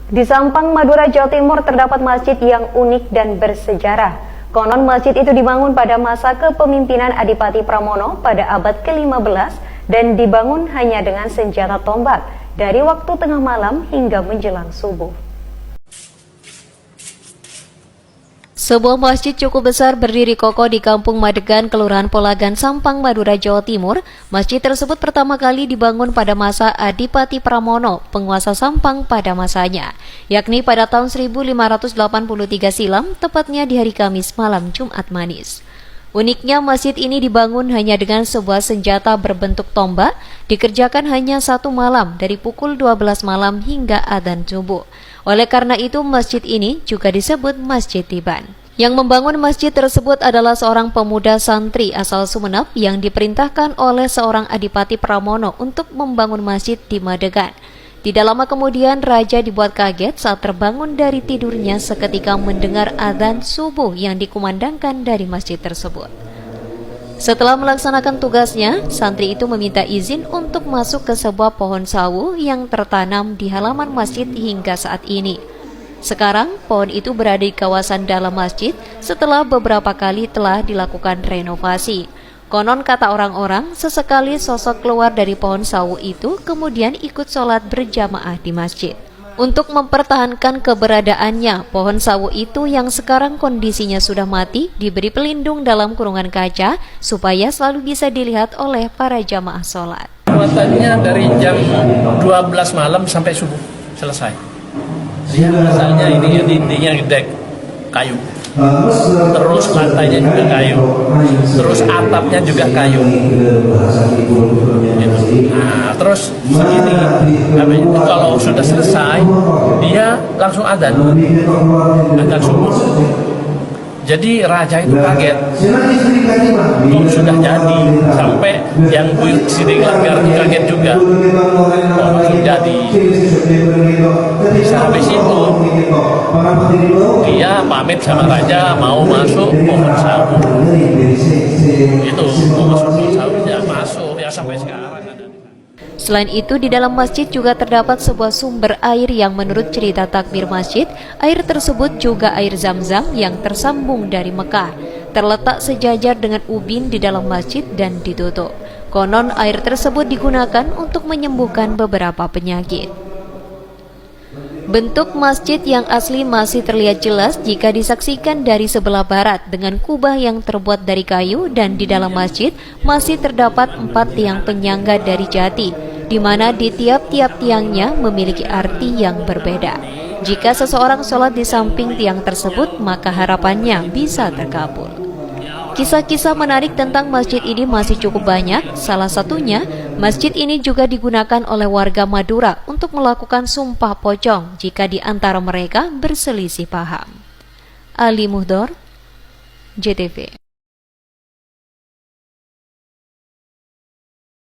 Di Sampang, Madura, Jawa Timur terdapat masjid yang unik dan bersejarah. Konon masjid itu dibangun pada masa kepemimpinan Adipati Pramono pada abad ke-15 dan dibangun hanya dengan senjata tombak dari waktu tengah malam hingga menjelang subuh. Sebuah masjid cukup besar berdiri kokoh di Kampung Madegan, Kelurahan Polagan, Sampang, Madura, Jawa Timur. Masjid tersebut pertama kali dibangun pada masa Adipati Pramono, penguasa Sampang pada masanya, yakni pada tahun 1583 silam, tepatnya di hari Kamis malam Jumat Manis. Uniknya masjid ini dibangun hanya dengan sebuah senjata berbentuk tombak, dikerjakan hanya satu malam dari pukul 12 malam hingga adzan subuh. Oleh karena itu masjid ini juga disebut Masjid Tiban. Yang membangun masjid tersebut adalah seorang pemuda santri asal Sumeneb yang diperintahkan oleh seorang Adipati Pramono untuk membangun masjid di Madegan. Tidak lama kemudian raja dibuat kaget saat terbangun dari tidurnya seketika mendengar adzan subuh yang dikumandangkan dari masjid tersebut. Setelah melaksanakan tugasnya, santri itu meminta izin untuk masuk ke sebuah pohon sawu yang tertanam di halaman masjid hingga saat ini. Sekarang, pohon itu berada di kawasan dalam masjid setelah beberapa kali telah dilakukan renovasi. Konon kata orang-orang, sesekali sosok keluar dari pohon sawu itu kemudian ikut sholat berjamaah di masjid. Untuk mempertahankan keberadaannya, pohon sawu itu yang sekarang kondisinya sudah mati diberi pelindung dalam kurungan kaca supaya selalu bisa dilihat oleh para jamaah sholat. Muatannya dari jam 12 malam sampai subuh selesai. Dia asalnya ini dindingnya dek kayu, terus lantainya juga kayu, terus atapnya juga kayu. Nah, terus begini, habis itu kalau sudah selesai, dia langsung adzan subuh. Jadi raja itu kaget, sudah jadi, sampai yang buyut sini Langgar kaget juga, langsung jadi. Habis itu dia pamit sama raja mau masuk pohon sawu. Itu mau masuk pohon sawu ya masuk ya sampai sekarang. Selain itu, di dalam masjid juga terdapat sebuah sumber air yang menurut cerita takmir masjid, air tersebut juga air Zam-Zam yang tersambung dari Mekah. Terletak sejajar dengan ubin di dalam masjid dan ditutup. Konon air tersebut digunakan untuk menyembuhkan beberapa penyakit. Bentuk masjid yang asli masih terlihat jelas jika disaksikan dari sebelah barat dengan kubah yang terbuat dari kayu, dan di dalam masjid masih terdapat 4 tiang penyangga dari jati, di mana di tiap-tiap tiangnya memiliki arti yang berbeda. Jika seseorang sholat di samping tiang tersebut, maka harapannya bisa terkabul. Kisah-kisah menarik tentang masjid ini masih cukup banyak. Salah satunya, masjid ini juga digunakan oleh warga Madura untuk melakukan sumpah pocong jika di antara mereka berselisih paham. Ali Muhdor, JTV.